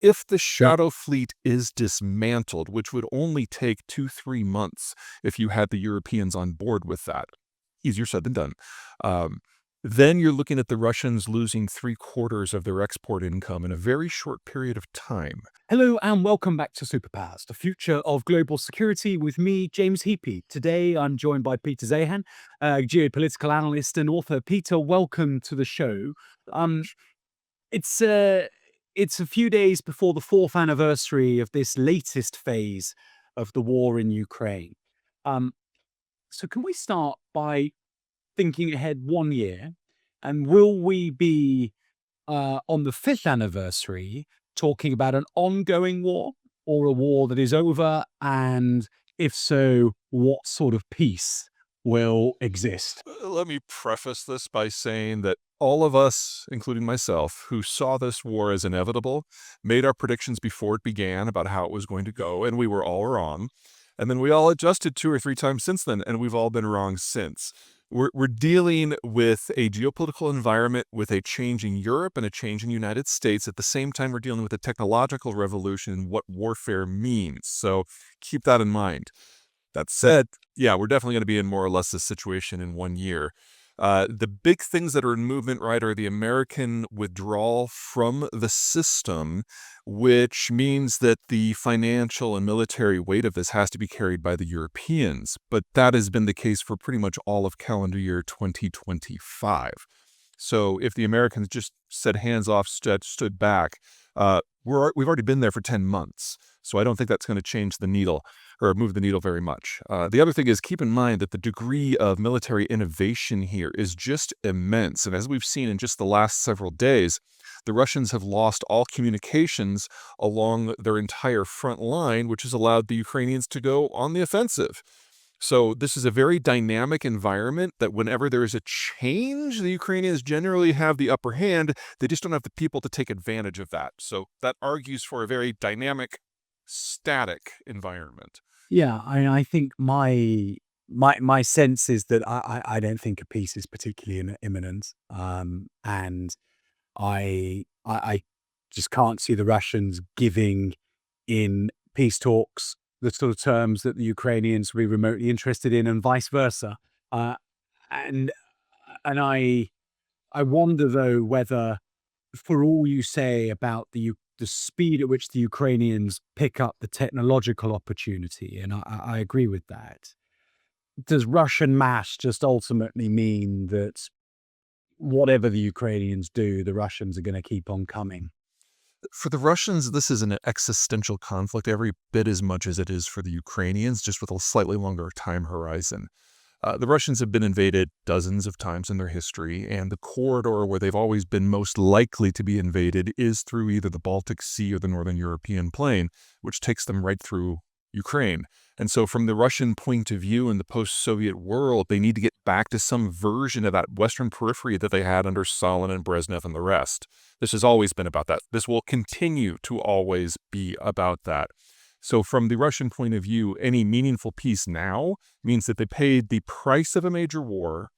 If the Yep. shadow fleet is dismantled, which would only take 2-3 months if you had the Europeans on board with that, easier said than done. Um, then you're looking at the Russians losing three-quarters of their export income in a very short period of time. Hello and welcome back to Superpowers, the future of global security with me, James Heapy. Today I'm joined by Peter Zeihan, a geopolitical analyst and author. Peter, welcome to the show. Um, it's it's a few days before the fourth anniversary of this latest phase of the war in Ukraine. Um, so can we start by thinking ahead 1 year, and will we be on the fifth anniversary talking about an ongoing war or a war that is over? And if so, what sort of peace will exist? Let me preface this by saying that all of us, including myself, who saw this war as inevitable, made our predictions before it began about how it was going to go, and we were all wrong. And then we all adjusted 2 or 3 times since then, and we've all been wrong since. We're dealing with a geopolitical environment with a changing Europe and a changing United States. At the same time, we're dealing with a technological revolution and what warfare means. So keep that in mind. That said, yeah, we're definitely going to be in more or less this situation in 1 year. The big things that are in movement, right, are the American withdrawal from the system, which means that the financial and military weight of this has to be carried by the Europeans. But that has been the case for pretty much all of calendar year 2025. So if the Americans just said hands off, stood back, we've already been there for 10 months. So I don't think that's going to change the needle or move the needle very much. The other thing is, keep in mind that the degree of military innovation here is just immense. And as we've seen in just the last several days, the Russians have lost all communications along their entire front line, which has allowed the Ukrainians to go on the offensive. So this is a very dynamic environment that whenever there is a change, the Ukrainians generally have the upper hand. They just don't have the people to take advantage of that. So that argues for a very dynamic, static environment. Yeah, I think my sense is that I don't think a peace is particularly imminent, and I just can't see the Russians giving in peace talks the sort of terms that the Ukrainians will be remotely interested in, and vice versa. Uh, and and I wonder though whether, for all you say about the speed at which the Ukrainians pick up the technological opportunity, and I agree with that. Does Russian mass just ultimately mean that whatever the Ukrainians do, the Russians are going to keep on coming? For the Russians, this is an existential conflict every bit as much as it is for the Ukrainians, just with a slightly longer time horizon. The Russians have been invaded dozens of times in their history, and the corridor where they've always been most likely to be invaded is through either the Baltic Sea or the Northern European plain, which takes them right through Ukraine. And so from the Russian point of view in the post-Soviet world, they need to get back to some version of that Western periphery that they had under Stalin and Brezhnev and the rest. This has always been about that. This will continue to always be about that. So from the Russian point of view, any meaningful peace now means that they paid the price of a major war,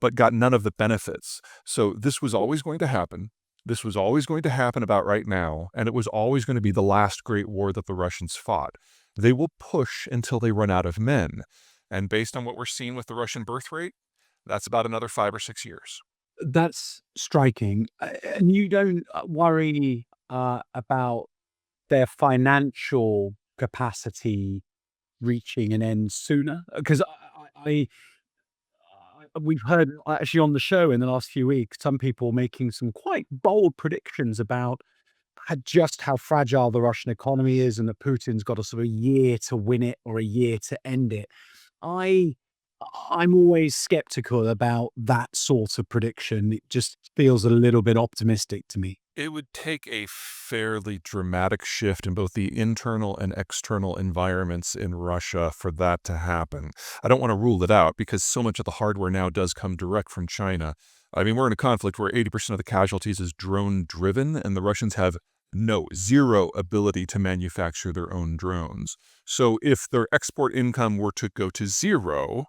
but got none of the benefits. So this was always going to happen. This was always going to happen about right now, and it was always going to be the last great war that the Russians fought. They will push until they run out of men. And based on what we're seeing with the Russian birth rate, that's about another 5 or 6 years. That's striking. And you don't worry about their financial capacity reaching an end sooner? Because we've heard actually on the show in the last few weeks, some people making some quite bold predictions about just how fragile the Russian economy is, and that Putin's got a sort of year to win it or a year to end it. I I'm always skeptical about that sort of prediction. It just feels a little bit optimistic to me. It would take a fairly dramatic shift in both the internal and external environments in Russia for that to happen. I don't want to rule it out because so much of the hardware now does come direct from China. I mean, we're in a conflict where 80% of the casualties is drone driven, and the Russians have zero ability to manufacture their own drones. So if their export income were to go to zero,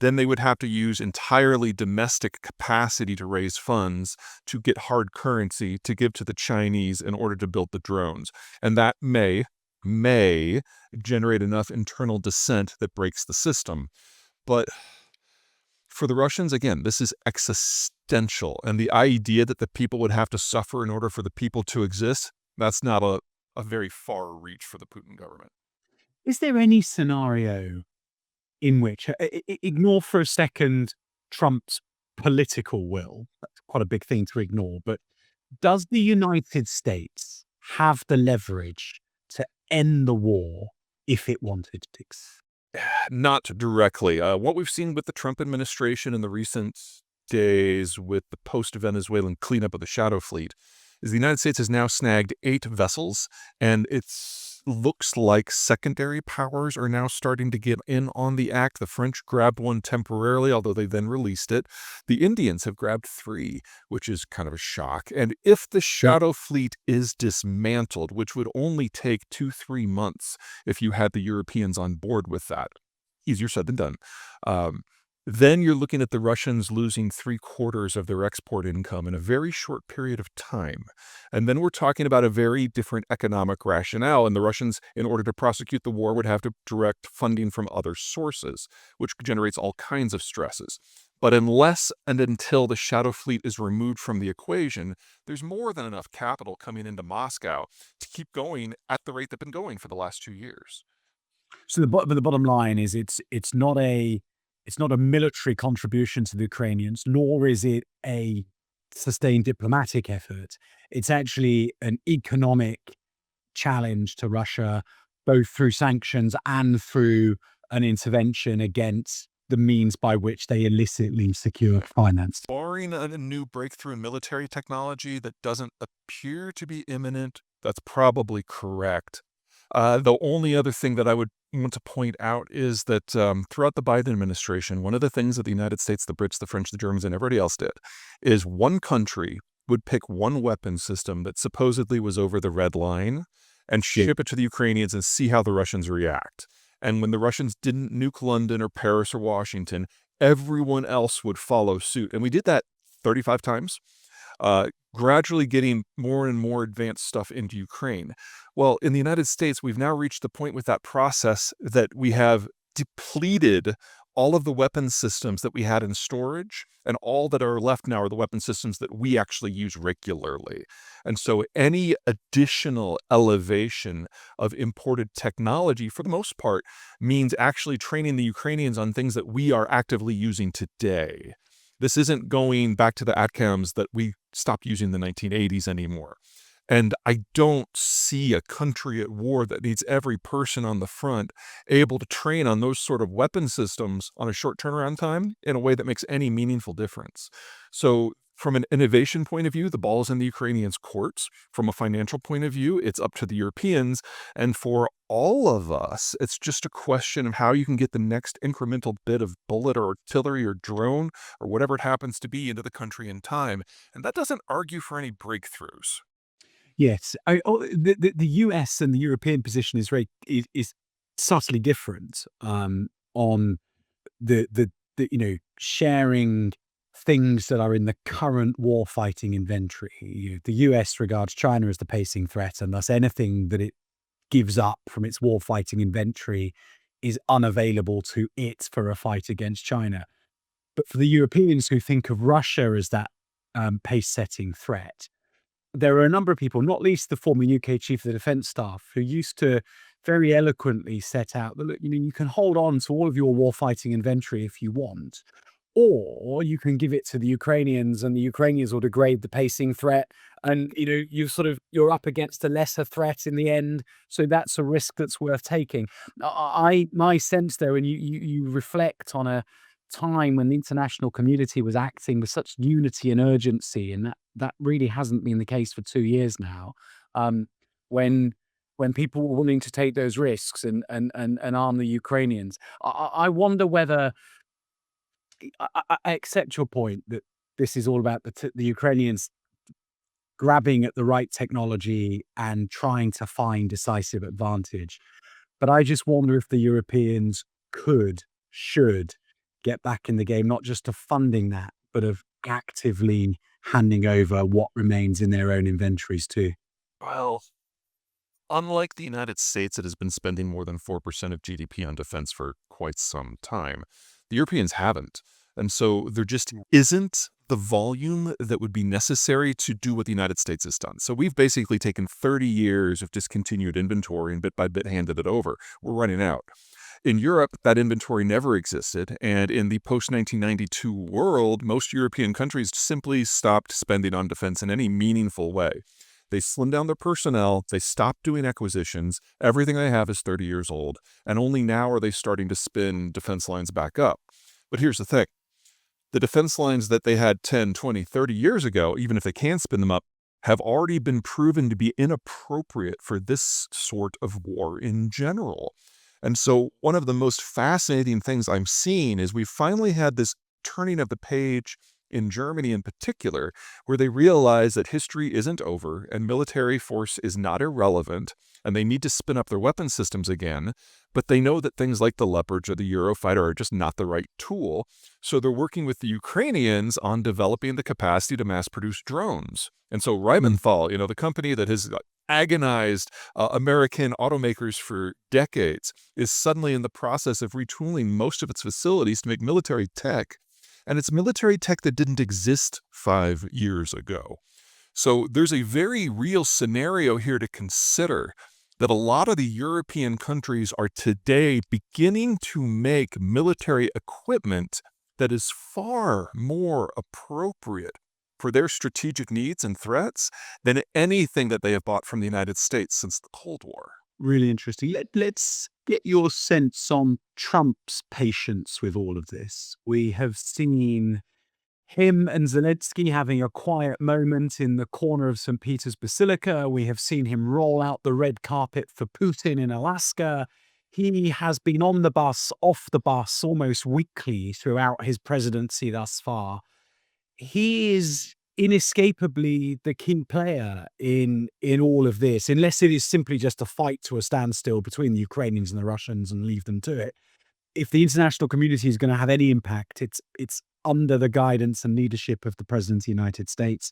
then they would have to use entirely domestic capacity to raise funds to get hard currency to give to the Chinese in order to build the drones. And that may generate enough internal dissent that breaks the system. But for the Russians, again, this is existential. And the idea that the people would have to suffer in order for the people to exist, that's not a very far reach for the Putin government. Is there any scenario in which, ignore for a second Trump's political will? That's quite a big thing to ignore. But does the United States have the leverage to end the war if it wanted to? Not directly. What we've seen with the Trump administration in the recent days with the post-Venezuelan cleanup of the shadow fleet is the United States has now snagged 8 vessels, and it looks like secondary powers are now starting to get in on the act. The French grabbed one temporarily, although they then released it. The Indians have grabbed 3, which is kind of a shock. And if the shadow fleet is dismantled, which would only take 2-3 months if you had the Europeans on board with that, easier said than done, then you're looking at the Russians losing 3/4 of their export income in a very short period of time. And then we're talking about a very different economic rationale. And the Russians, in order to prosecute the war, would have to direct funding from other sources, which generates all kinds of stresses. But unless and until the shadow fleet is removed from the equation, there's more than enough capital coming into Moscow to keep going at the rate they've been going for the last 2 years. So the bottom line is it's not a military contribution to the Ukrainians, nor is it a sustained diplomatic effort. It's actually an economic challenge to Russia, both through sanctions and through an intervention against the means by which they illicitly secure finance. Barring a new breakthrough in military technology that doesn't appear to be imminent, that's probably correct. The only other thing that I would want to point out is that throughout the Biden administration, one of the things that the United States, the Brits, the French, the Germans, and everybody else did is one country would pick one weapon system that supposedly was over the red line and ship it to the Ukrainians and see how the Russians react. And when the Russians didn't nuke London or Paris or Washington, everyone else would follow suit. And we did that 35 times. Gradually getting more and more advanced stuff into Ukraine. Well, in the United States, we've now reached the point with that process that we have depleted all of the weapon systems that we had in storage, and all that are left now are the weapon systems that we actually use regularly. And so any additional elevation of imported technology, for the most part, means actually training the Ukrainians on things that we are actively using today. This isn't going back to the ATCAMs that we stopped using in the 1980s anymore. And I don't see a country at war that needs every person on the front able to train on those sort of weapon systems on a short turnaround time in a way that makes any meaningful difference. So from an innovation point of view, the ball is in the Ukrainians' courts. From a financial point of view, it's up to the Europeans. And for all of us, it's just a question of how you can get the next incremental bit of bullet or artillery or drone or whatever it happens to be into the country in time. And that doesn't argue for any breakthroughs. Yes, the US and the European position is is subtly different on the sharing things that are in the current war fighting inventory. The US regards China as the pacing threat, and thus anything that it gives up from its war fighting inventory is unavailable to it for a fight against China. But for the Europeans who think of Russia as that pace setting threat, there are a number of people, not least the former UK Chief of the Defence Staff, who used to very eloquently set out that, look, you can hold on to all of your warfighting inventory if you want, or you can give it to the Ukrainians and the Ukrainians will degrade the pacing threat. And, you're up against a lesser threat in the end. So that's a risk that's worth taking. My sense there, and you reflect on a time when the international community was acting with such unity and urgency, and that really hasn't been the case for 2 years now. When people were willing to take those risks and arm the Ukrainians, I wonder whether I accept your point that this is all about the Ukrainians grabbing at the right technology and trying to find decisive advantage. But I just wonder if the Europeans should get back in the game, not just of funding that, but of actively handing over what remains in their own inventories too? Well, unlike the United States, that has been spending more than 4% of GDP on defense for quite some time, the Europeans haven't. And so there just isn't the volume that would be necessary to do what the United States has done. So we've basically taken 30 years of discontinued inventory and bit by bit handed it over. We're running out. In Europe, that inventory never existed, and in the post-1992 world, most European countries simply stopped spending on defense in any meaningful way. They slimmed down their personnel, they stopped doing acquisitions, everything they have is 30 years old, and only now are they starting to spin defense lines back up. But here's the thing. The defense lines that they had 10, 20, 30 years ago, even if they can spin them up, have already been proven to be inappropriate for this sort of war in general. And so one of the most fascinating things I'm seeing is we finally had this turning of the page in Germany in particular, where they realize that history isn't over and military force is not irrelevant, and they need to spin up their weapon systems again, but they know that things like the Leopards or the Eurofighter are just not the right tool, so they're working with the Ukrainians on developing the capacity to mass-produce drones. And so Rheinmetall, the company that has agonized American automakers for decades, is suddenly in the process of retooling most of its facilities to make military tech. And it's military tech that didn't exist 5 years ago. So there's a very real scenario here to consider that a lot of the European countries are today beginning to make military equipment that is far more appropriate for their strategic needs and threats than anything that they have bought from the United States since the Cold War. Really interesting. Let's get your sense on Trump's patience with all of this. We have seen him and Zelensky having a quiet moment in the corner of St. Peter's Basilica. We have seen him roll out the red carpet for Putin in Alaska. He has been on the bus, off the bus almost weekly throughout his presidency thus far. He is inescapably the key player in all of this, unless it is simply just a fight to a standstill between the Ukrainians and the Russians and leave them to it. If the international community is going to have any impact, it's under the guidance and leadership of the President of the United States.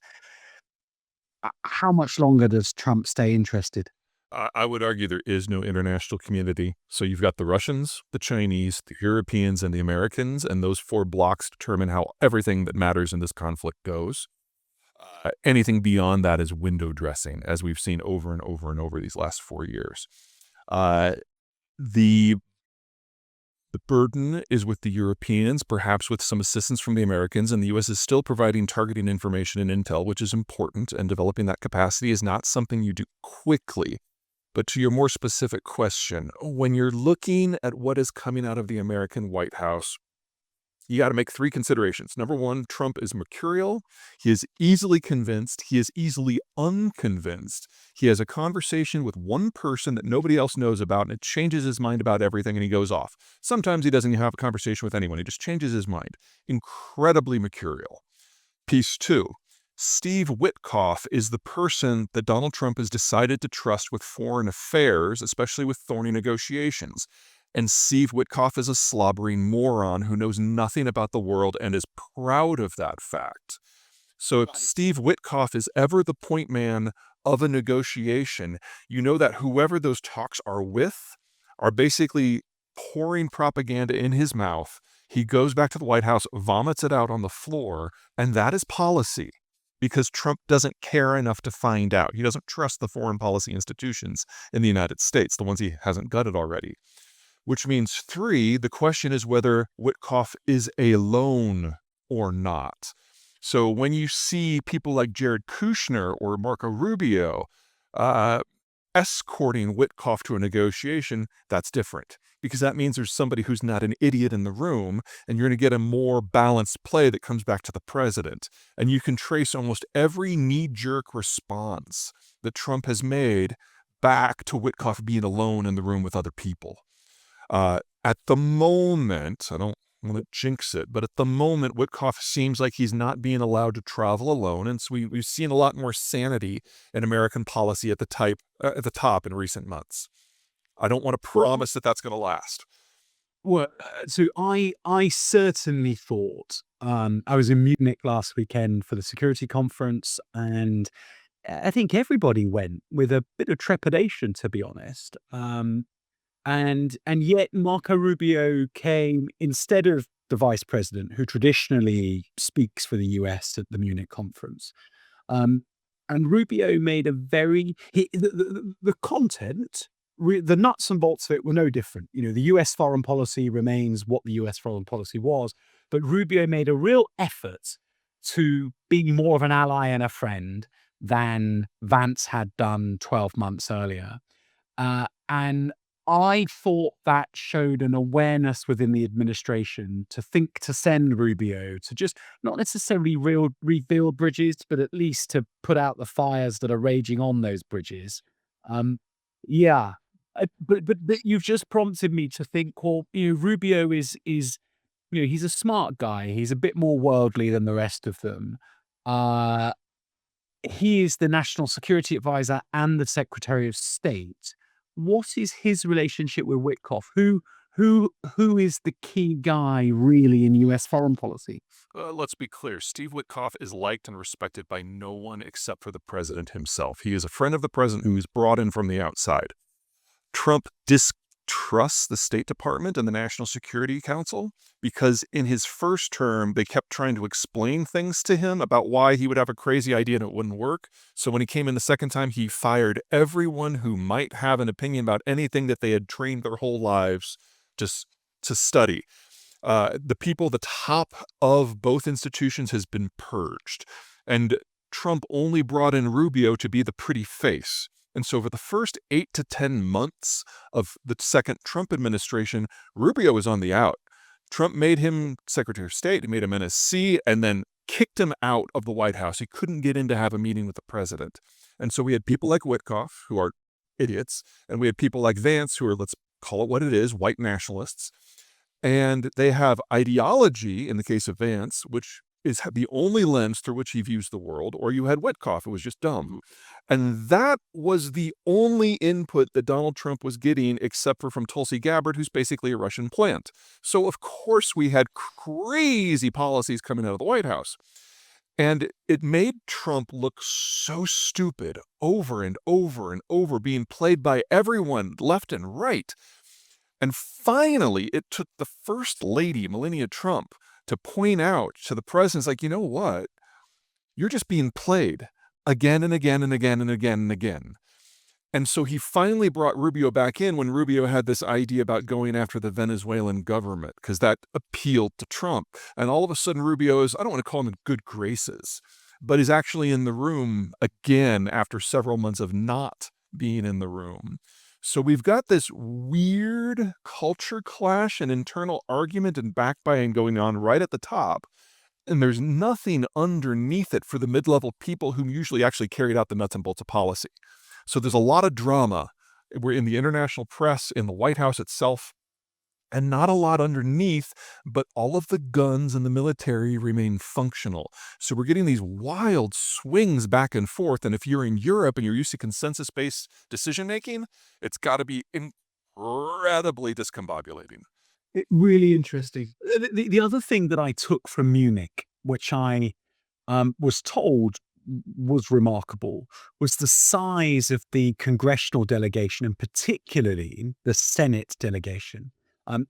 How much longer does Trump stay interested? I would argue there is no international community. So you've got the Russians, the Chinese, the Europeans, and the Americans, and those four blocks determine how everything that matters in this conflict goes. Anything beyond that is window dressing, as we've seen over and over and over these last 4 years. The burden is with the Europeans, perhaps with some assistance from the Americans, and the U.S. is still providing targeting information and intel, which is important, and developing that capacity is not something you do quickly. But to your more specific question, when you're looking at what is coming out of the American White House, you got to make 3 considerations. Number 1, Trump is mercurial. He is easily convinced. He is easily unconvinced. He has a conversation with one person that nobody else knows about, and it changes his mind about everything, and he goes off. Sometimes he doesn't have a conversation with anyone. He just changes his mind. Incredibly mercurial. Piece 2. Steve Witkoff is the person that Donald Trump has decided to trust with foreign affairs, especially with thorny negotiations. And Steve Witkoff is a slobbering moron who knows nothing about the world and is proud of that fact. So if Steve Witkoff is ever the point man of a negotiation, you know that whoever those talks are with are basically pouring propaganda in his mouth. He goes back to the White House, vomits it out on the floor, and that is policy. Because Trump doesn't care enough to find out. He doesn't trust the foreign policy institutions in the United States, the ones he hasn't gutted already. Which means 3, the question is whether Witkoff is alone or not. So when you see people like Jared Kushner or Marco Rubio escorting Witkoff to a negotiation, that's different. Because that means there's somebody who's not an idiot in the room, and you're going to get a more balanced play that comes back to the president. And you can trace almost every knee-jerk response that Trump has made back to Witkoff being alone in the room with other people. At the moment, I don't want to jinx it, but at the moment, Witkoff seems like he's not being allowed to travel alone. And so we've seen a lot more sanity in American policy at the top in recent months. I don't want to promise that that's going to last. Well, so I certainly thought, I was in Munich last weekend for the security conference, and I think everybody went with a bit of trepidation, to be honest. And yet Marco Rubio came instead of the vice president, who traditionally speaks for the US at the Munich conference. Um, and Rubio made a very the content, the nuts and bolts of it were no different. You know, the US foreign policy remains what the US foreign policy was, but Rubio made a real effort to be more of an ally and a friend than Vance had done 12 months earlier. And I thought that showed an awareness within the administration to think to send Rubio to just not necessarily rebuild bridges, but at least to put out the fires that are raging on those bridges. Um, yeah, but you've just prompted me to think. Well, Rubio is he's a smart guy. He's a bit more worldly than the rest of them. Uh, he is the national security advisor and the secretary of state. What is his relationship with Witkoff? Who is the key guy really in US foreign policy? Let's be clear. Steve Witkoff is liked and respected by no one except for the president himself. He is a friend of the president who is brought in from the outside. Trump distrusts the State Department and the National Security Council because in his first term, they kept trying to explain things to him about why he would have a crazy idea and it wouldn't work. So when he came in the second time, he fired everyone who might have an opinion about anything that they had trained their whole lives just to study. The top of both institutions has been purged. And Trump only brought in Rubio to be the pretty face. And so for the first 8 to 10 months of the second Trump administration, Rubio was on the out. Trump made him Secretary of State, he made him NSC, and then kicked him out of the White House. He couldn't get in to have a meeting with the president. And so we had people like Witkoff, who are idiots, and we had people like Vance, who are, let's call it what it is, white nationalists. And they have ideology, in the case of Vance, which is the only lens through which he views the world, or you had Witkoff, who was just dumb. And that was the only input that Donald Trump was getting, except for from Tulsi Gabbard, who's basically a Russian plant. So, of course, we had crazy policies coming out of the White House. And it made Trump look so stupid over and over and over, being played by everyone left and right. And finally, it took the first lady, Melania Trump, to point out to the president, like, you know what? You're just being played again and again and again and again and again. And so he finally brought Rubio back in when Rubio had this idea about going after the Venezuelan government, because that appealed to Trump. And all of a sudden, Rubio is, I don't want to call him in good graces, but is actually in the room again after several months of not being in the room. So we've got this weird culture clash and internal argument and backbiting going on right at the top. And there's nothing underneath it for the mid-level people who usually actually carried out the nuts and bolts of policy. So there's a lot of drama. We're in the international press, in the White House itself, and not a lot underneath, but all of the guns and the military remain functional. So we're getting these wild swings back and forth. And if you're in Europe and you're used to consensus-based decision-making, it's got to be incredibly discombobulating. Really interesting. The other thing that I took from Munich, which I was told was remarkable, was the size of the congressional delegation, and particularly the Senate delegation.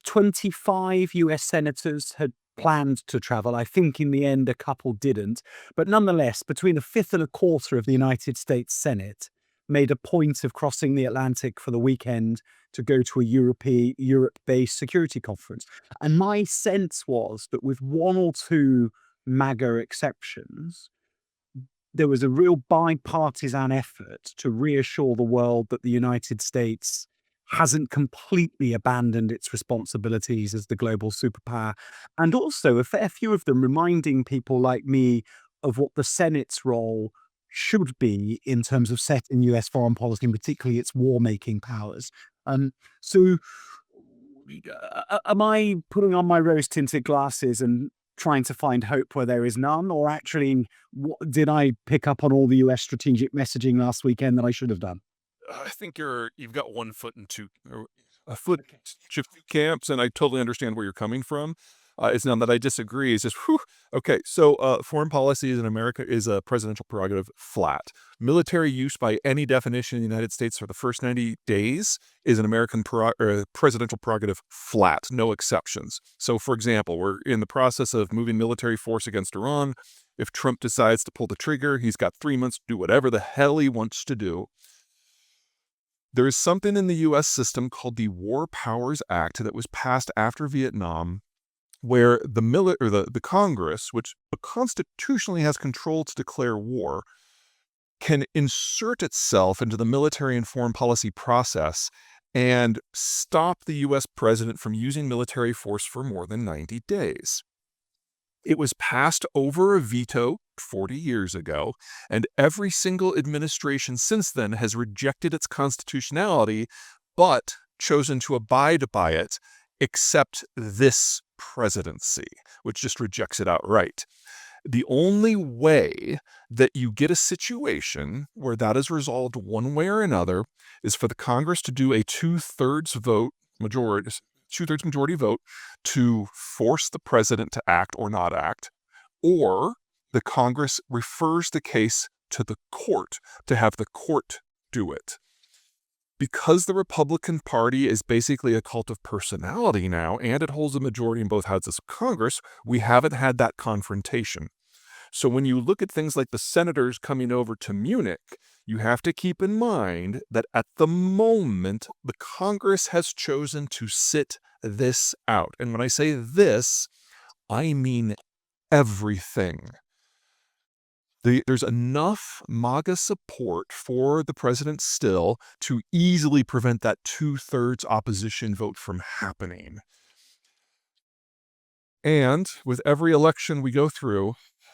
25 US senators had planned to travel. I think in the end, a couple didn't. But nonetheless, between a fifth and a quarter of the United States Senate made a point of crossing the Atlantic for the weekend to go to a Europe-based security conference. And my sense was that with one or two MAGA exceptions, there was a real bipartisan effort to reassure the world that the United States hasn't completely abandoned its responsibilities as the global superpower. And also a fair few of them reminding people like me of what the Senate's role should be in terms of setting US foreign policy, and particularly its war-making powers. So am I putting on my rose-tinted glasses and trying to find hope where there is none? Or actually, did I pick up on all the US strategic messaging last weekend that I should have done? I think you've got one foot in two. a foot in each of two camps, and I totally understand where you're coming from. It's not that I disagree. It's just, whew. Okay, so foreign policy in America is a presidential prerogative flat. Military use by any definition in the United States for the first 90 days is an American presidential prerogative flat, no exceptions. So, for example, we're in the process of moving military force against Iran. If Trump decides to pull the trigger, he's got 3 months to do whatever the hell he wants to do. There is something in the U.S. system called the War Powers Act that was passed after Vietnam, where the Congress, which constitutionally has control to declare war, can insert itself into the military and foreign policy process and stop the U.S. president from using military force for more than 90 days. It was passed over a veto 40 years ago, and every single administration since then has rejected its constitutionality, but chosen to abide by it, except this presidency, which just rejects it outright. The only way that you get a situation where that is resolved one way or another is for the Congress to do a two-thirds majority vote to force the president to act or not act, or the Congress refers the case to the court to have the court do it. Because the Republican Party is basically a cult of personality now, and it holds a majority in both houses of Congress, we haven't had that confrontation. So when you look at things like the senators coming over to Munich, you have to keep in mind that at the moment, the Congress has chosen to sit this out. And when I say this, I mean everything. There's enough MAGA support for the president still to easily prevent that two-thirds opposition vote from happening. And with every election we go through,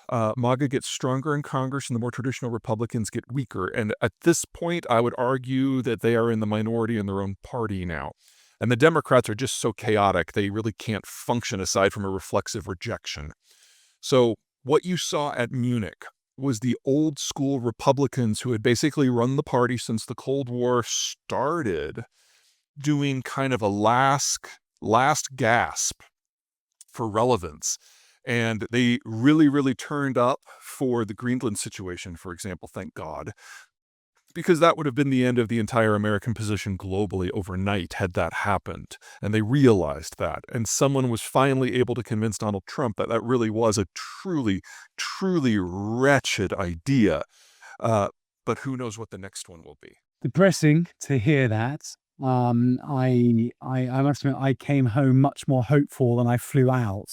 MAGA gets stronger in Congress and the more traditional Republicans get weaker. And at this point, I would argue that they are in the minority in their own party now. And the Democrats are just so chaotic, they really can't function aside from a reflexive rejection. So what you saw at Munich was the old school Republicans who had basically run the party since the Cold War started doing kind of a last gasp for relevance. And they really, really turned up for the Greenland situation, for example, thank God, because that would have been the end of the entire American position globally overnight had that happened. And they realized that. And someone was finally able to convince Donald Trump that that really was a truly, truly wretched idea. But who knows what the next one will be. Depressing to hear that. I must admit, I came home much more hopeful than I flew out,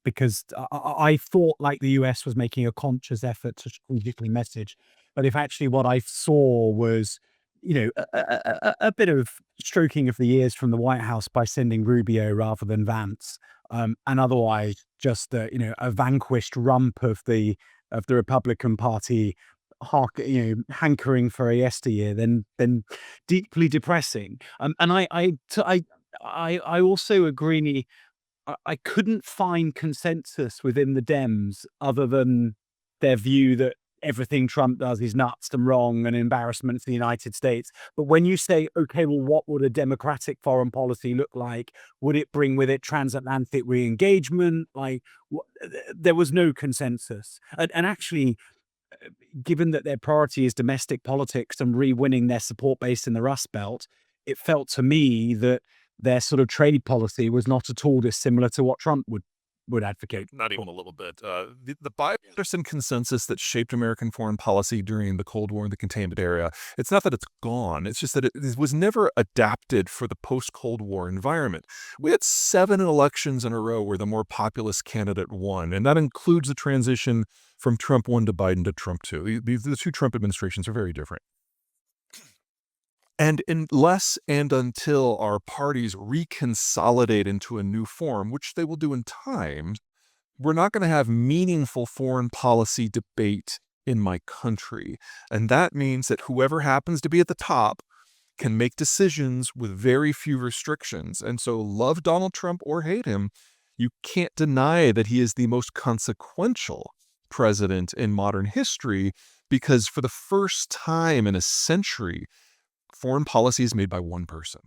because I thought like the US was making a conscious effort to strategically message, but if actually what I saw was, a bit of stroking of the ears from the White House by sending Rubio rather than Vance, and otherwise just a vanquished rump of the Republican Party hankering for a yesteryear, then deeply depressing. And I also agree. I couldn't find consensus within the Dems other than their view that everything Trump does is nuts and wrong and embarrassment to the United States. But when you say, okay, well, what would a democratic foreign policy look like? Would it bring with it transatlantic re-engagement? There was no consensus. And actually, given that their priority is domestic politics and re-winning their support base in the Rust Belt, it felt to me that their sort of trade policy was not at all dissimilar to what Trump would advocate. Not even a little bit. The bipartisan consensus that shaped American foreign policy during the Cold War and the containment era, it's not that it's gone. It's just that it was never adapted for the post-Cold War environment. We had 7 elections in a row where the more populist candidate won, and that includes the transition from Trump 1 to Biden to Trump 2. The two Trump administrations are very different. And unless and until our parties reconsolidate into a new form, which they will do in time, we're not going to have meaningful foreign policy debate in my country. And that means that whoever happens to be at the top can make decisions with very few restrictions. And so love Donald Trump or hate him, you can't deny that he is the most consequential president in modern history, because for the first time in a century, Foreign policy is made by one person.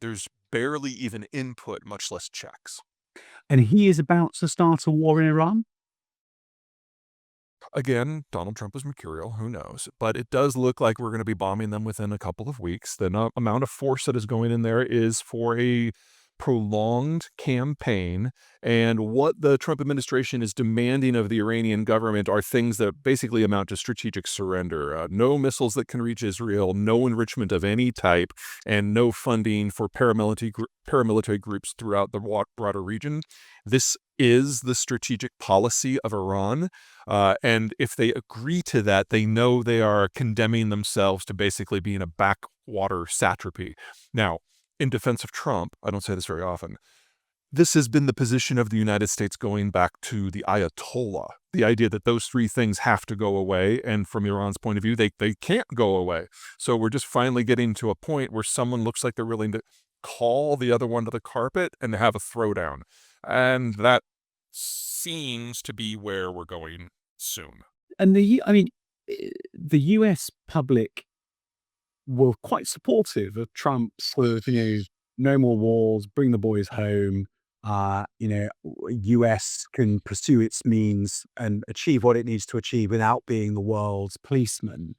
There's barely even input, much less checks. And he is about to start a war in Iran? Again, Donald Trump was mercurial, who knows? But it does look like we're going to be bombing them within a couple of weeks. The amount of force that is going in there is for a prolonged campaign. And what the Trump administration is demanding of the Iranian government are things that basically amount to strategic surrender. No missiles that can reach Israel, no enrichment of any type, and no funding for paramilitary groups throughout the broader region. This is the strategic policy of Iran. And if they agree to that, they know they are condemning themselves to basically being a backwater satrapy. Now, in defense of Trump, I don't say this very often, this has been the position of the United States going back to the Ayatollah, the idea that those three things have to go away. And from Iran's point of view, they can't go away. So we're just finally getting to a point where someone looks like they're willing to call the other one to the carpet and have a throwdown. And that seems to be where we're going soon. And the US public were quite supportive of Trump's sort of, no more wars, bring the boys home. US can pursue its means and achieve what it needs to achieve without being the world's policeman.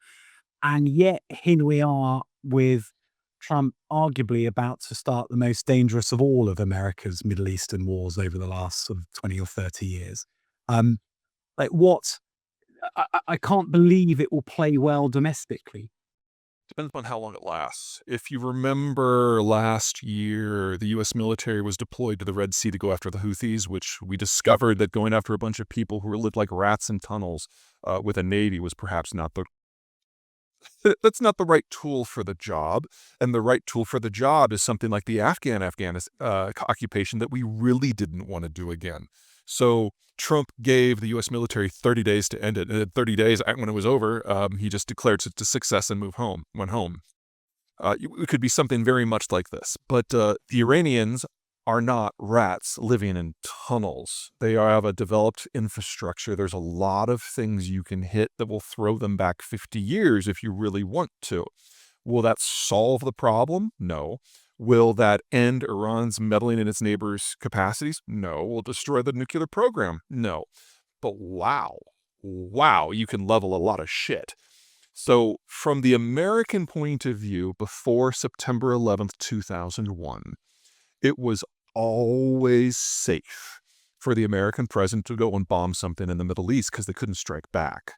And yet here we are with Trump arguably about to start the most dangerous of all of America's Middle Eastern wars over the last sort of 20 or 30 years. Um, like what? I can't believe it will play well domestically. Depends on how long it lasts. If you remember last year, the U.S. military was deployed to the Red Sea to go after the Houthis, which we discovered that going after a bunch of people who lived like rats in tunnels with a navy was perhaps not that's not the right tool for the job. And the right tool for the job is something like the Afghan occupation that we really didn't want to do again. So Trump gave the U.S. military 30 days to end it. And in 30 days, when it was over, he just declared it a success and went home. It could be something very much like this. But the Iranians are not rats living in tunnels. They have a developed infrastructure. There's a lot of things you can hit that will throw them back 50 years if you really want to. Will that solve the problem? No. Will that end Iran's meddling in its neighbors' capacities? No. Will it destroy the nuclear program? No. But wow, you can level a lot of shit. So from the American point of view, before September 11th, 2001, it was always safe for the American president to go and bomb something in the Middle East because they couldn't strike back.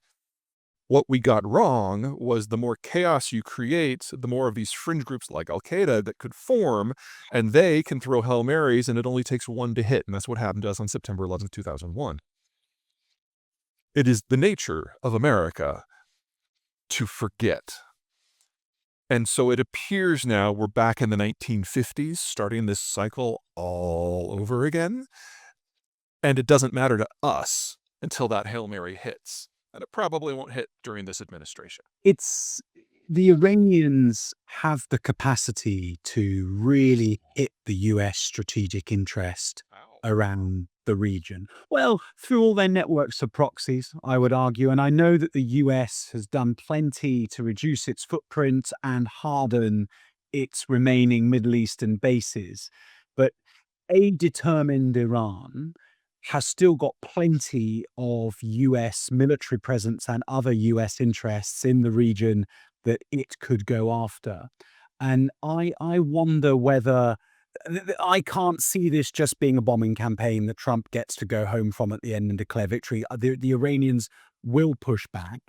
What we got wrong was the more chaos you create, the more of these fringe groups like Al-Qaeda that could form, and they can throw Hail Marys, and it only takes one to hit. And that's what happened to us on September 11th, 2001. It is the nature of America to forget. And so it appears now we're back in the 1950s, starting this cycle all over again. And it doesn't matter to us until that Hail Mary hits. And it probably won't hit during this administration. It's the Iranians have the capacity to really hit the US strategic interest around the region. Well, through all their networks of proxies, I would argue. And I know that the US has done plenty to reduce its footprint and harden its remaining Middle Eastern bases. But a determined Iran has still got plenty of US military presence and other US interests in the region that it could go after. And I wonder whether I can't see this just being a bombing campaign that Trump gets to go home from at the end and declare victory. The Iranians will push back.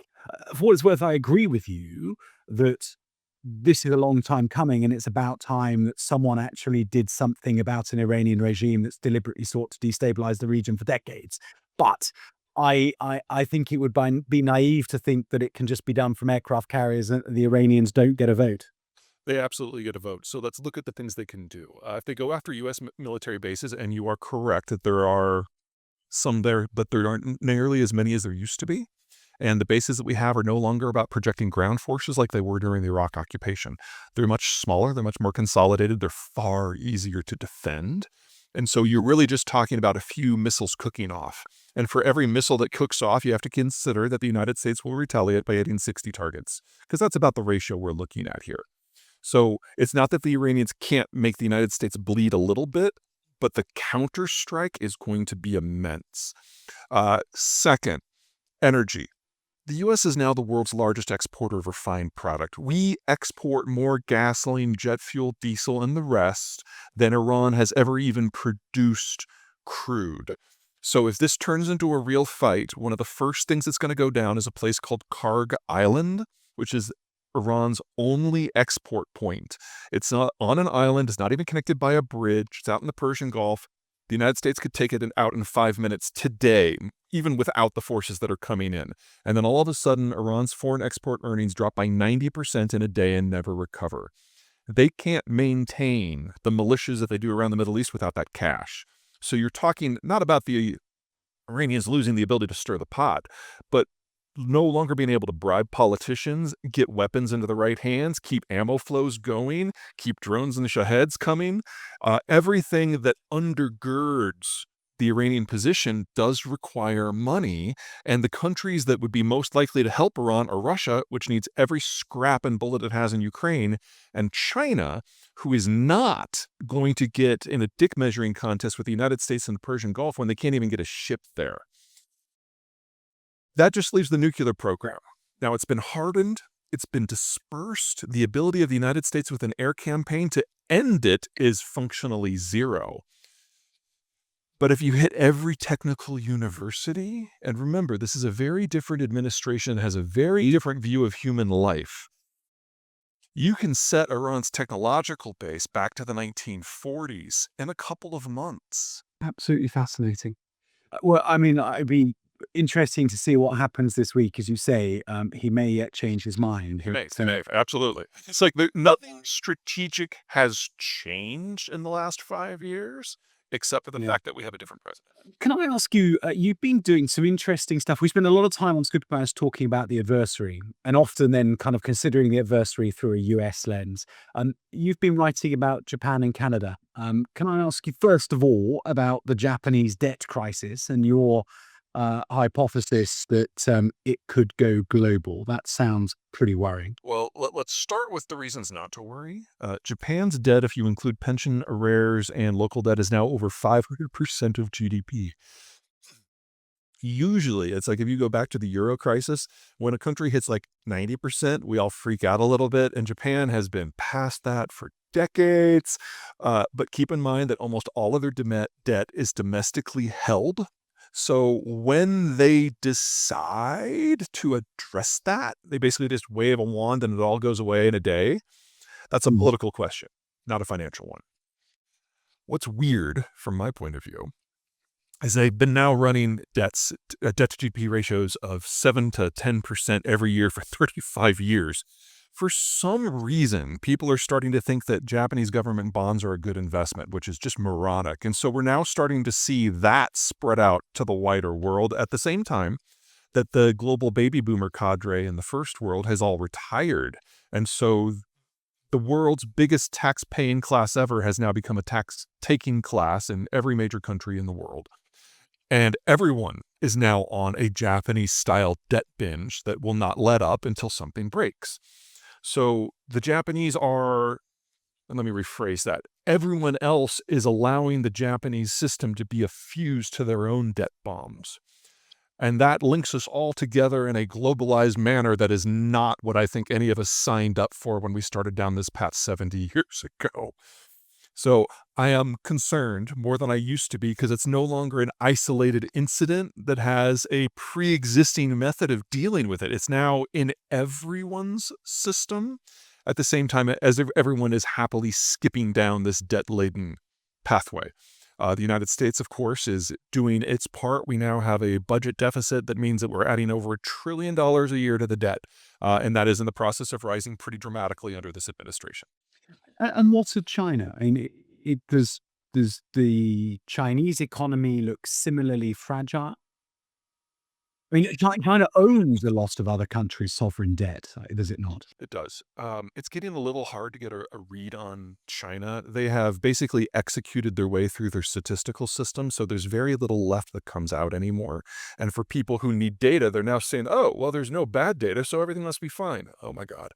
For what it's worth, I agree with you that this is a long time coming, and it's about time that someone actually did something about an Iranian regime that's deliberately sought to destabilize the region for decades. But I think it would be naive to think that it can just be done from aircraft carriers and the Iranians don't get a vote. They absolutely get a vote. So let's look at the things they can do. If they go after U.S. military bases, and you are correct that there are some there, but there aren't nearly as many as there used to be. And the bases that we have are no longer about projecting ground forces like they were during the Iraq occupation. They're much smaller. They're much more consolidated. They're far easier to defend. And so you're really just talking about a few missiles cooking off. And for every missile that cooks off, you have to consider that the United States will retaliate by hitting 60 targets, because that's about the ratio we're looking at here. So it's not that the Iranians can't make the United States bleed a little bit, but the counterstrike is going to be immense. Second, energy. The U.S. is now the world's largest exporter of refined product. We export more gasoline, jet fuel, diesel, and the rest than Iran has ever even produced crude. So if this turns into a real fight, one of the first things that's going to go down is a place called Karg Island, which is Iran's only export point. It's not on an island. It's not even connected by a bridge. It's out in the Persian Gulf. The United States could take it out in 5 minutes today, even without the forces that are coming in. And then all of a sudden, Iran's foreign export earnings drop by 90% in a day and never recover. They can't maintain the militias that they do around the Middle East without that cash. So you're talking not about the Iranians losing the ability to stir the pot, but no longer being able to bribe politicians, get weapons into the right hands, keep ammo flows going, keep drones and Shaheds coming. Everything that undergirds the Iranian position does require money, and the countries that would be most likely to help Iran are Russia, which needs every scrap and bullet it has in Ukraine, and China, who is not going to get in a dick measuring contest with the United States and the Persian Gulf when they can't even get a ship there. That just leaves the nuclear program. Now, it's been hardened. It's been dispersed. The ability of the United States with an air campaign to end it is functionally zero. But if you hit every technical university, and remember, this is a very different administration, has a very different view of human life. You can set Iran's technological base back to the 1940s in a couple of months. Absolutely fascinating. Well, I mean, it'd be interesting to see what happens this week. As you say, he may yet change his mind. Absolutely. It's like nothing strategic has changed in the last 5 years, except for the fact that we have a different president. Can I ask you, you've been doing some interesting stuff. We spend a lot of time on Superpowers talking about the adversary and often then kind of considering the adversary through a US lens. You've been writing about Japan and Canada. Can I ask you, first of all, about the Japanese debt crisis and your hypothesis that it could go global? That sounds pretty worrying. Well, let's start with the reasons not to worry. Japan's debt, if you include pension arrears and local debt, is now over 500% of GDP. Usually, it's like if you go back to the Euro crisis, when a country hits like 90%, we all freak out a little bit, and Japan has been past that for decades. But keep in mind that almost all of their debt is domestically held. So when they decide to address that, they basically just wave a wand and it all goes away in a day. That's a political question, not a financial one. What's weird from my point of view is they've been now running debt to GDP ratios of 7 to 10% every year for 35 years. For some reason, people are starting to think that Japanese government bonds are a good investment, which is just moronic. And so we're now starting to see that spread out to the wider world at the same time that the global baby boomer cadre in the first world has all retired. And so the world's biggest tax-paying class ever has now become a tax-taking class in every major country in the world. And everyone is now on a Japanese-style debt binge that will not let up until something breaks. So the Japanese are, and let me rephrase that, everyone else is allowing the Japanese system to be a fuse to their own debt bombs. And that links us all together in a globalized manner that is not what I think any of us signed up for when we started down this path 70 years ago. So I am concerned more than I used to be because it's no longer an isolated incident that has a pre-existing method of dealing with it. It's now in everyone's system at the same time as everyone is happily skipping down this debt-laden pathway. The United States, of course, is doing its part. We now have a budget deficit that means that we're adding over $1 trillion a year to the debt, and that is in the process of rising pretty dramatically under this administration. And what's of China? I mean, does the Chinese economy look similarly fragile? I mean, China owns a lot of other countries' sovereign debt, does it not? It does. It's getting a little hard to get a read on China. They have basically executed their way through their statistical system, so there's very little left that comes out anymore. And for people who need data, they're now saying, oh, well, there's no bad data, so everything must be fine. Oh, my God.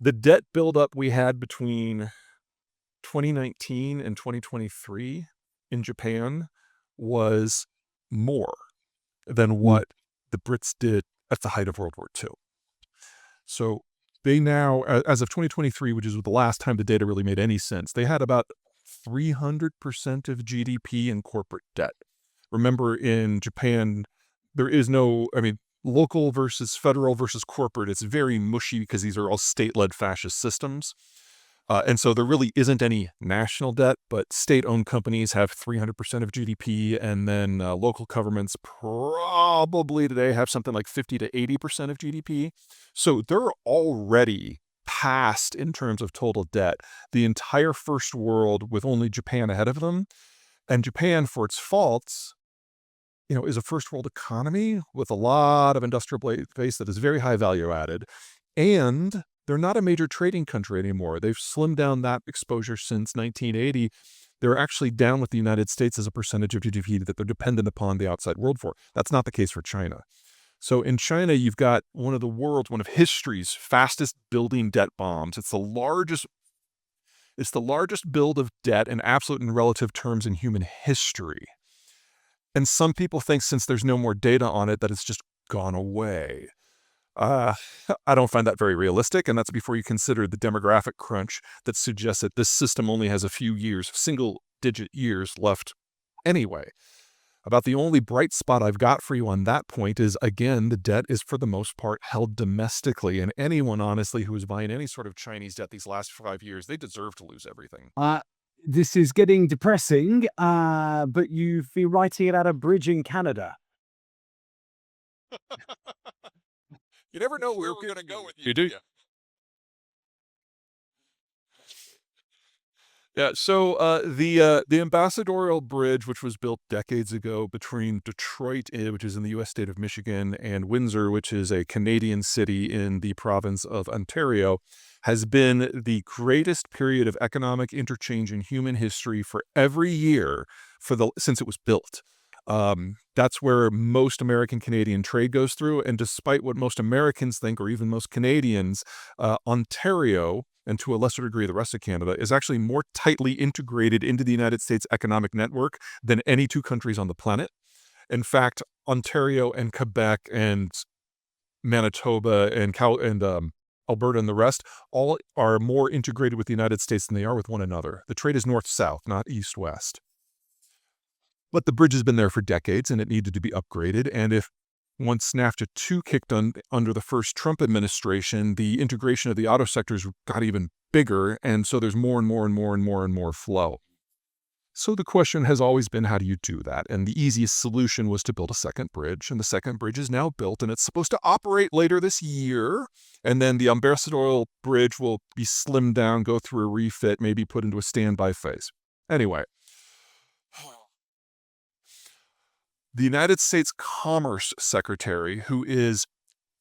The debt buildup we had between 2019 and 2023 in Japan was more than Mm, what the Brits did at the height of World War II. So they now, as of 2023, which is the last time the data really made any sense, they had about 300% of GDP in corporate debt. Remember, in Japan, there is no, I mean, local versus federal versus corporate, it's very mushy because these are all state-led fascist systems. And so there really isn't any national debt, but state-owned companies have 300% of GDP, and then local governments probably today have something like 50 to 80% of GDP. So they're already past in terms of total debt the entire first world with only Japan ahead of them. And Japan, for its faults, is a first world economy with a lot of industrial base that is very high value added. And they're not a major trading country anymore. They've slimmed down that exposure since 1980. They're actually down with the United States as a percentage of GDP that they're dependent upon the outside world for. That's not the case for China. So in China, you've got one of history's fastest building debt bombs. It's the largest build of debt in absolute and relative terms in human history. And some people think since there's no more data on it that it's just gone away. Uh, I don't find that very realistic, and that's before you consider the demographic crunch that suggests that this system only has a few years, single-digit years left anyway. About the only bright spot I've got for you on that point is, again, the debt is for the most part held domestically, and anyone, honestly, who is buying any sort of Chinese debt these last 5 years, they deserve to lose everything. uh, this is getting depressing, but you've been writing it at a bridge in Canada. You never know where we're going to go with you, do you? Yeah, so the Ambassadorial Bridge, which was built decades ago between Detroit, which is in the U.S. state of Michigan, and Windsor, which is a Canadian city in the province of Ontario, has been the greatest period of economic interchange in human history for every year since it was built. That's where most American Canadian trade goes through, and despite what most Americans think, or even most Canadians, Ontario, and to a lesser degree the rest of Canada, is actually more tightly integrated into the United States economic network than any two countries on the planet. In fact, Ontario and Quebec and Manitoba and Alberta and the rest all are more integrated with the United States than they are with one another. The trade is north-south, not east-west. But the bridge has been there for decades, and it needed to be upgraded. And if once NAFTA 2 kicked under the first Trump administration, the integration of the auto sectors got even bigger, and so there's more and more and more and more and more flow. So the question has always been, how do you do that? And the easiest solution was to build a second bridge, and the second bridge is now built, and it's supposed to operate later this year. And then the Ambassadorial Bridge will be slimmed down, go through a refit, maybe put into a standby phase. Anyway, the United States Commerce Secretary, who is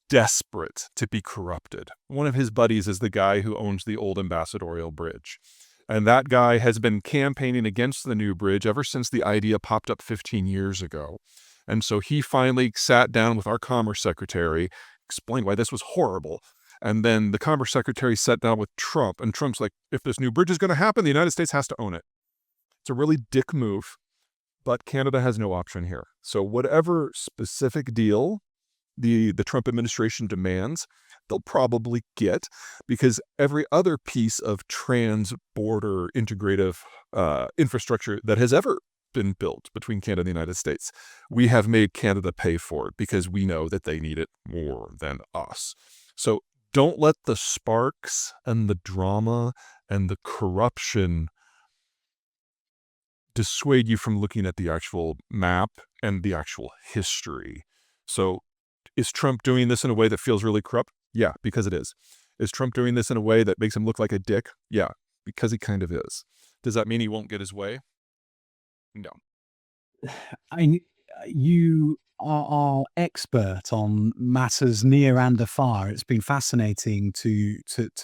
desperate to be corrupted. One of his buddies is the guy who owns the old Ambassadorial Bridge. And that guy has been campaigning against the new bridge ever since the idea popped up 15 years ago. And so he finally sat down with our Commerce Secretary, explained why this was horrible. And then the Commerce Secretary sat down with Trump, and Trump's like, if this new bridge is going to happen, the United States has to own it. It's a really dick move, but Canada has no option here. So whatever specific deal the Trump administration demands, they'll probably get, because every other piece of trans-border integrative infrastructure that has ever been built between Canada and the United States, we have made Canada pay for it because we know that they need it more than us. So don't let the sparks and the drama and the corruption dissuade you from looking at the actual map and the actual history. So is Trump doing this in a way that feels really corrupt? Yeah, because it is. Is Trump doing this in a way that makes him look like a dick? Yeah, because he kind of is. Does that mean he won't get his way? No. I You are expert on matters near and afar. It's been fascinating to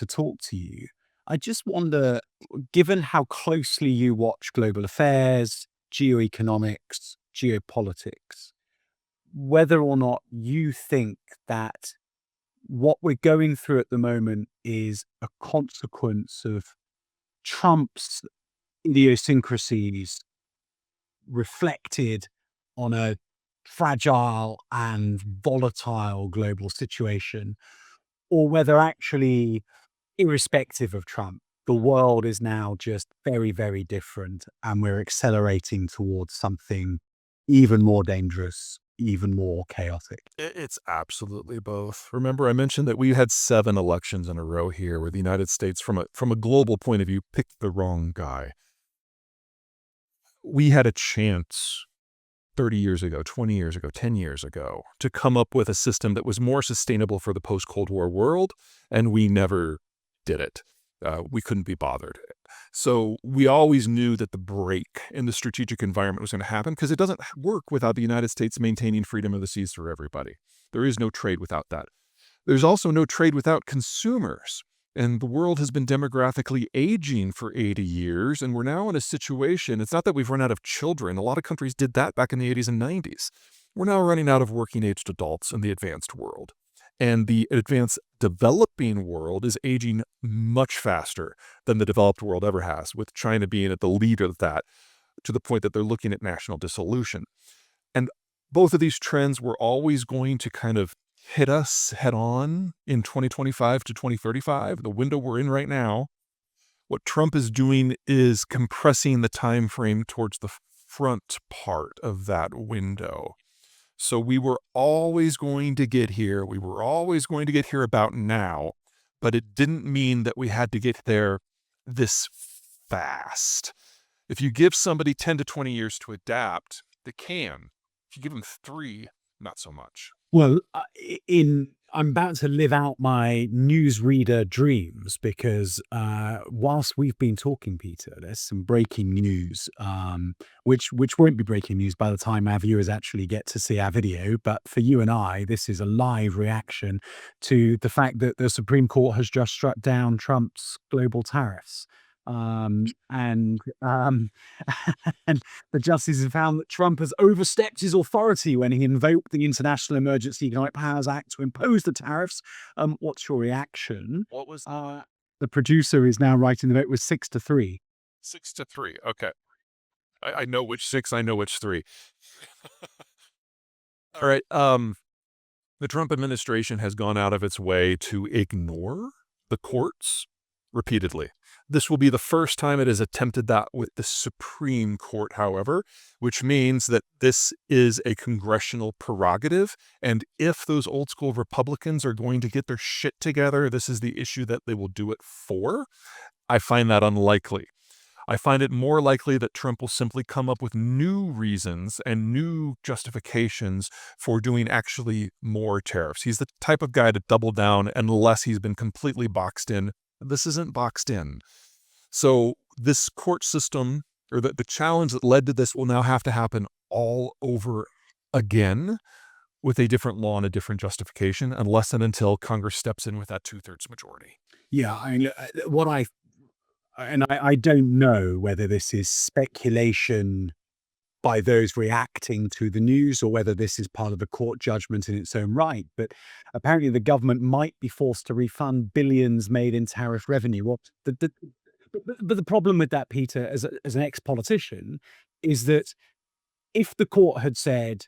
talk to you. I just wonder, given how closely you watch global affairs, geoeconomics, geopolitics, whether or not you think that what we're going through at the moment is a consequence of Trump's idiosyncrasies reflected on a fragile and volatile global situation, or whether actually, irrespective of Trump, the world is now just very, very different and we're accelerating towards something even more dangerous, even more chaotic. It's absolutely both. Remember, I mentioned that we had 7 elections in a row here where the United States, from a global point of view, picked the wrong guy. We had a chance 30 years ago, 20 years ago, 10 years ago to come up with a system that was more sustainable for the post-Cold War world, and we never did it. We couldn't be bothered. So we always knew that the break in the strategic environment was going to happen because it doesn't work without the United States maintaining freedom of the seas for everybody. There is no trade without that. There's also no trade without consumers. And the world has been demographically aging for 80 years, and we're now in a situation, it's not that we've run out of children. A lot of countries did that back in the 80s and 90s. We're now running out of working-aged adults in the advanced world. And the advanced developing world is aging much faster than the developed world ever has, with China being at the lead of that, to the point that they're looking at national dissolution. And both of these trends were always going to kind of hit us head on in 2025 to 2035, the window we're in right now. What Trump is doing is compressing the time frame towards the front part of that window. So we were always going to get here. We were always going to get here about now, but it didn't mean that we had to get there this fast. If you give somebody 10 to 20 years to adapt, they can. If you give them 3, not so much. Well, I'm about to live out my newsreader dreams because whilst we've been talking, Peter, there's some breaking news, which won't be breaking news by the time our viewers actually get to see our video. But for you and I, this is a live reaction to the fact that the Supreme Court has just struck down Trump's global tariffs. And and the justices have found that Trump has overstepped his authority when he invoked the International Emergency Economic Powers Act to impose the tariffs. What's your reaction? What was The producer is now writing the vote was 6-3. 6-3? Okay. I know which 6, I know which 3. All right. The Trump administration has gone out of its way to ignore the courts repeatedly. This will be the first time it has attempted that with the Supreme Court, however, which means that this is a congressional prerogative. And if those old school Republicans are going to get their shit together, this is the issue that they will do it for. I find that unlikely. I find it more likely that Trump will simply come up with new reasons and new justifications for doing actually more tariffs. He's the type of guy to double down unless he's been completely boxed in. This isn't boxed in. So this court system, or the challenge that led to this, will now have to happen all over again with a different law and a different justification, unless and until Congress steps in with that 2/3 majority. Yeah, I mean, I don't know whether this is speculation by those reacting to the news or whether this is part of a court judgment in its own right. But apparently the government might be forced to refund billions made in tariff revenue. Well, but the problem with that, Peter, as an ex-politician, is that if the court had said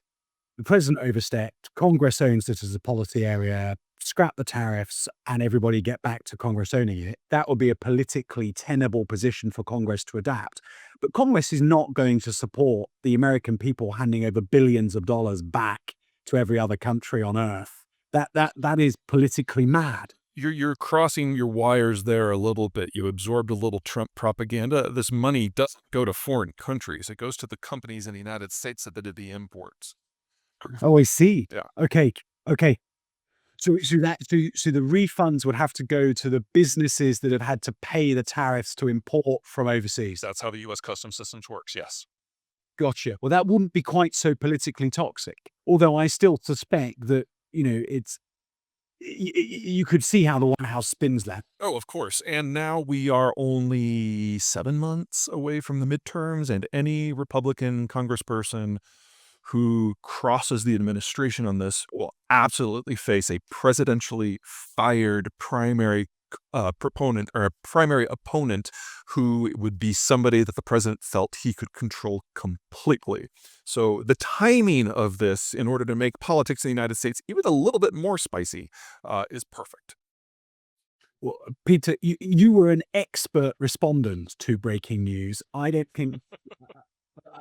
the president overstepped, Congress owns it as a policy area, scrap the tariffs, and everybody get back to Congress owning it, that would be a politically tenable position for Congress to adapt. But Congress is not going to support the American people handing over billions of dollars back to every other country on earth. That is politically mad. You're crossing your wires there a little bit. You absorbed a little Trump propaganda. This money doesn't go to foreign countries. It goes to the companies in the United States that did the imports. Oh, I see. Yeah. Okay. So the refunds would have to go to the businesses that have had to pay the tariffs to import from overseas. That's how the U.S. customs systems works, yes. Gotcha. Well, that wouldn't be quite so politically toxic. Although I still suspect that, it's you could see how the White House spins that. Oh, of course. And now we are only 7 months away from the midterms, and any Republican congressperson who crosses the administration on this will absolutely face a presidentially fired primary proponent or a primary opponent who would be somebody that the president felt he could control completely. So the timing of this, in order to make politics in the United States even a little bit more spicy, is perfect. Well, Peter, you were an expert respondent to breaking news. I don't think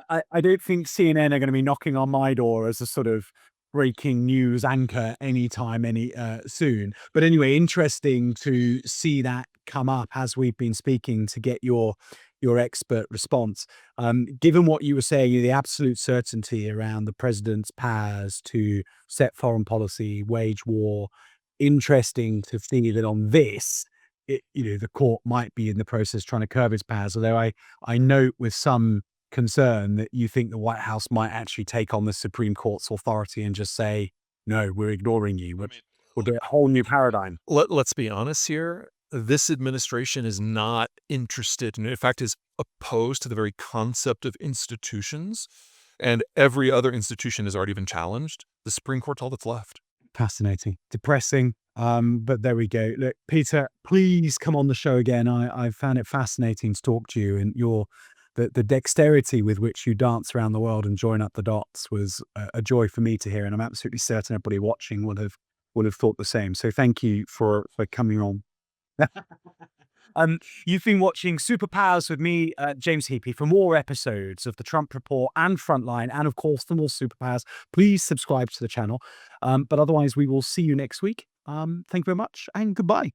CNN are going to be knocking on my door as a sort of breaking news anchor anytime soon. But anyway, interesting to see that come up as we've been speaking to get your expert response. Given what you were saying, the absolute certainty around the president's powers to set foreign policy, wage war, interesting to see that on this, the court might be in the process trying to curb his powers. Although I note with some concern that you think the White House might actually take on the Supreme Court's authority and just say, no, we're ignoring you. We'll do a whole new paradigm. Let's be honest here. This administration is not interested, and in fact is opposed to the very concept of institutions. And every other institution has already been challenged. The Supreme Court's all that's left. Fascinating, depressing. But there we go. Look, Peter, please come on the show again. I found it fascinating to talk to you, and the dexterity with which you dance around the world and join up the dots was a joy for me to hear. And I'm absolutely certain everybody watching would have thought the same. So thank you for coming on. You've been watching Superpowers with me, James Heapy. For more episodes of the Trump Report and Frontline, and of course, for more Superpowers, please subscribe to the channel. But otherwise, we will see you next week. Thank you very much, and goodbye.